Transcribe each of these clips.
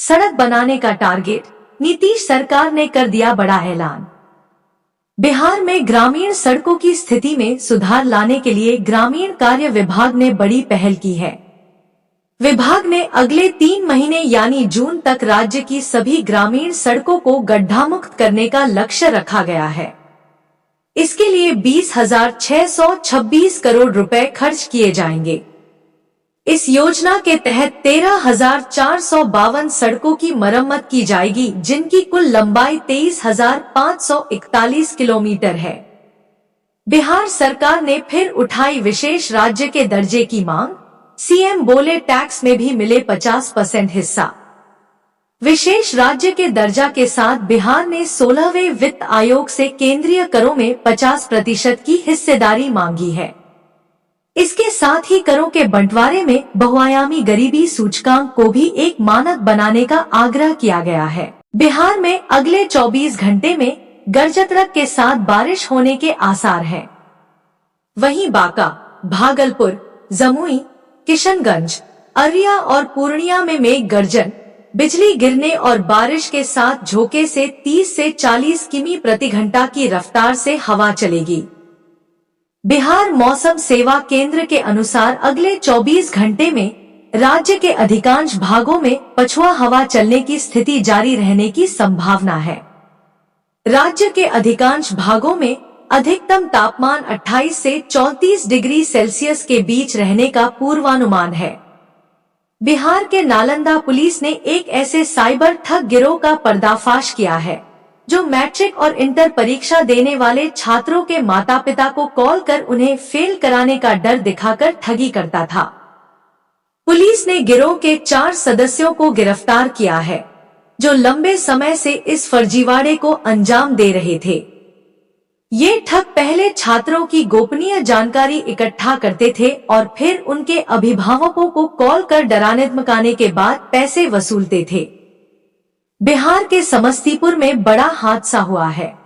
सड़क बनाने का टारगेट, नीतीश सरकार ने कर दिया बड़ा ऐलान। बिहार में ग्रामीण सड़कों की स्थिति में सुधार लाने के लिए ग्रामीण कार्य विभाग ने बड़ी पहल की है। विभाग ने अगले 3 महीने यानी जून तक राज्य की सभी ग्रामीण सड़कों को गड्ढा मुक्त करने का लक्ष्य रखा गया है। इसके लिए 20,626 करोड़ रुपए खर्च किए जाएंगे। इस योजना के तहत 13,452 सड़कों की मरम्मत की जाएगी, जिनकी कुल लंबाई 23,541 किलोमीटर है। बिहार सरकार ने फिर उठाई विशेष राज्य के दर्जे की मांग। सीएम बोले टैक्स में भी मिले 50% हिस्सा। विशेष राज्य के दर्जा के साथ बिहार ने 16वें वित्त आयोग से केंद्रीय करों में 50% की हिस्सेदारी मांगी है। इसके साथ ही करों के बंटवारे में बहुआयामी गरीबी सूचकांक को भी एक मानक बनाने का आग्रह किया गया है। बिहार में अगले 24 घंटे में गरज के साथ बारिश होने के आसार हैं। वहीं बांका, भागलपुर, जमुई, किशनगंज, अररिया और पूर्णिया में मेघ गर्जन, बिजली गिरने और बारिश के साथ झोंके से 30 से 40 किमी प्रति घंटा की रफ्तार से हवा चलेगी। बिहार मौसम सेवा केंद्र के अनुसार अगले 24 घंटे में राज्य के अधिकांश भागों में पछुआ हवा चलने की स्थिति जारी रहने की संभावना है। राज्य के अधिकांश भागों में अधिकतम तापमान 28 से 34 डिग्री सेल्सियस के बीच रहने का पूर्वानुमान है। बिहार के नालंदा पुलिस ने एक ऐसे साइबर ठग गिरोह का पर्दाफाश किया है, जो मैट्रिक और इंटर परीक्षा देने वाले छात्रों के माता पिता को कॉल कर उन्हें फेल कराने का डर दिखाकर ठगी करता था। पुलिस ने गिरोह के 4 सदस्यों को गिरफ्तार किया है, जो लंबे समय से इस फर्जीवाड़े को अंजाम दे रहे थे। ये ठग पहले छात्रों की गोपनीय जानकारी इकट्ठा करते थे और फिर उनके अभिभावकों को कॉल कर डराने धमकाने के बाद पैसे वसूलते थे। बिहार के समस्तीपुर में बड़ा हादसा हुआ है।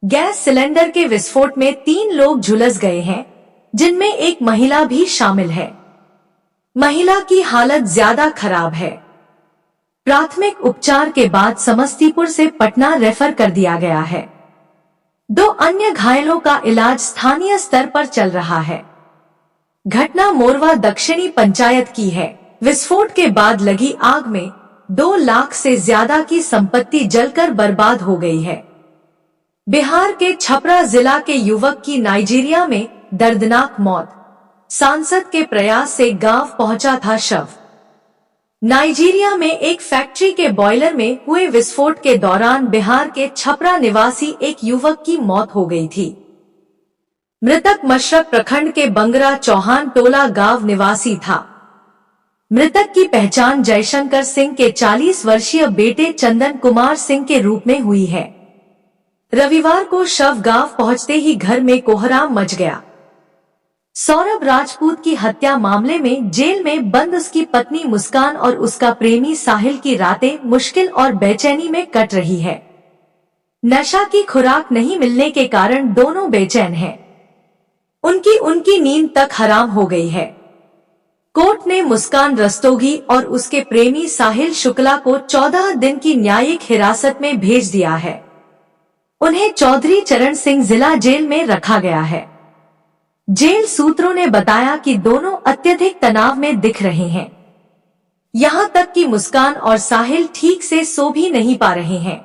गैस सिलेंडर के विस्फोट में 3 लोग झुलस गए हैं, जिनमें एक महिला भी शामिल है। महिला की हालत ज्यादा खराब है। प्राथमिक उपचार के बाद समस्तीपुर से पटना रेफर कर दिया गया है। 2 अन्य घायलों का इलाज स्थानीय स्तर पर चल रहा है। घटना मोरवा दक्षिणी पंचायत की है। विस्फोट के बाद लगी आग में 2 लाख से ज्यादा की संपत्ति जलकर बर्बाद हो गई है। बिहार के छपरा जिला के युवक की नाइजीरिया में दर्दनाक मौत। सांसद के प्रयास से गांव पहुंचा था शव। नाइजीरिया में एक फैक्ट्री के बॉयलर में हुए विस्फोट के दौरान बिहार के छपरा निवासी एक युवक की मौत हो गई थी। मृतक मशरक प्रखंड के बंगरा चौहान टोला गांव निवासी था। मृतक की पहचान जयशंकर सिंह के 40 वर्षीय बेटे चंदन कुमार सिंह के रूप में हुई है। रविवार को शव गांव पहुंचते ही घर में कोहराम मच गया। सौरभ राजपूत की हत्या मामले में जेल में बंद उसकी पत्नी मुस्कान और उसका प्रेमी साहिल की रातें मुश्किल और बेचैनी में कट रही है। नशा की खुराक नहीं मिलने के कारण दोनों बेचैन हैं। उनकी नींद तक हराम हो गई है। कोर्ट ने मुस्कान रस्तोगी और उसके प्रेमी साहिल शुक्ला को 14 दिन की न्यायिक हिरासत में भेज दिया है। उन्हें चौधरी चरण सिंह जिला जेल में रखा गया है। जेल सूत्रों ने बताया कि दोनों अत्यधिक तनाव में दिख रहे हैं। यहां तक कि मुस्कान और साहिल ठीक से सो भी नहीं पा रहे हैं।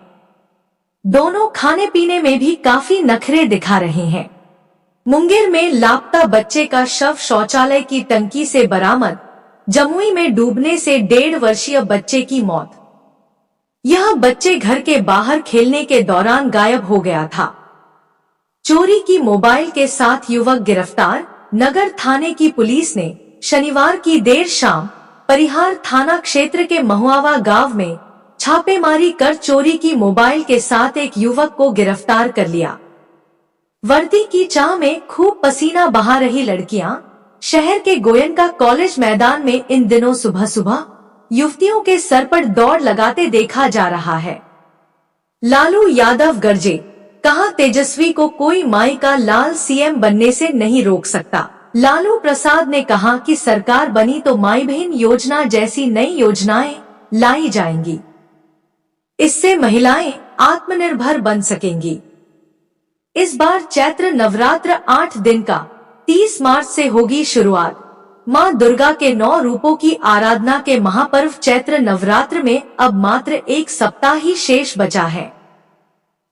दोनों खाने पीने में भी काफी नखरे दिखा रहे हैं। मुंगेर में लापता बच्चे का शव शौचालय की टंकी से बरामद। जमुई में डूबने से 1.5 वर्षीय बच्चे की मौत। यह बच्चे घर के बाहर खेलने के दौरान गायब हो गया था। चोरी की मोबाइल के साथ युवक गिरफ्तार। नगर थाने की पुलिस ने शनिवार की देर शाम परिहार थाना क्षेत्र के महुआवा गांव में छापेमारी कर चोरी की मोबाइल के साथ एक युवक को गिरफ्तार कर लिया। वर्दी की चाह में खूब पसीना बहा रही लड़कियां शहर के गोयनका कॉलेज मैदान में इन दिनों सुबह सुबह युवतियों के सर पर दौड़ लगाते देखा जा रहा है। लालू यादव गरजे, कहा तेजस्वी को कोई माई का लाल सीएम बनने से नहीं रोक सकता। लालू प्रसाद ने कहा कि सरकार बनी तो माई बहन योजना जैसी नई योजनाएं लाई जाएंगी। इससे महिलाएं आत्मनिर्भर बन सकेंगी। इस बार चैत्र नवरात्र 8 दिन का 30 मार्च से होगी शुरुआत। मां दुर्गा के 9 रूपों की आराधना के महापर्व चैत्र नवरात्र में अब मात्र 1 सप्ताह ही शेष बचा है।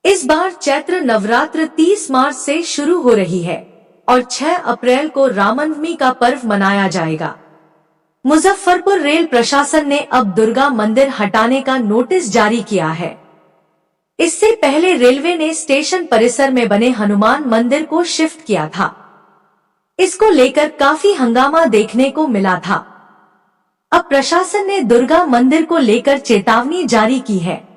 इस बार चैत्र नवरात्र 30 मार्च से शुरू हो रही है और 6 अप्रैल को रामनवमी का पर्व मनाया जाएगा। मुजफ्फरपुर रेल प्रशासन ने अब दुर्गा मंदिर हटाने का नोटिस जारी किया है। इससे पहले रेलवे ने स्टेशन परिसर में बने हनुमान मंदिर को शिफ्ट किया था। इसको लेकर काफी हंगामा देखने को मिला था। अब प्रशासन ने दुर्गा मंदिर को लेकर चेतावनी जारी की है।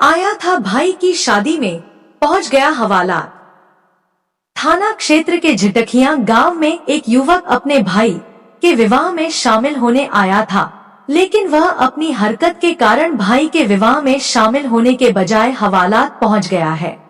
आया था भाई की शादी में, पहुंच गया हवालात। थाना क्षेत्र के झिटकियां गांव में एक युवक अपने भाई के विवाह में शामिल होने आया था, लेकिन वह अपनी हरकत के कारण भाई के विवाह में शामिल होने के बजाय हवालात पहुंच गया है।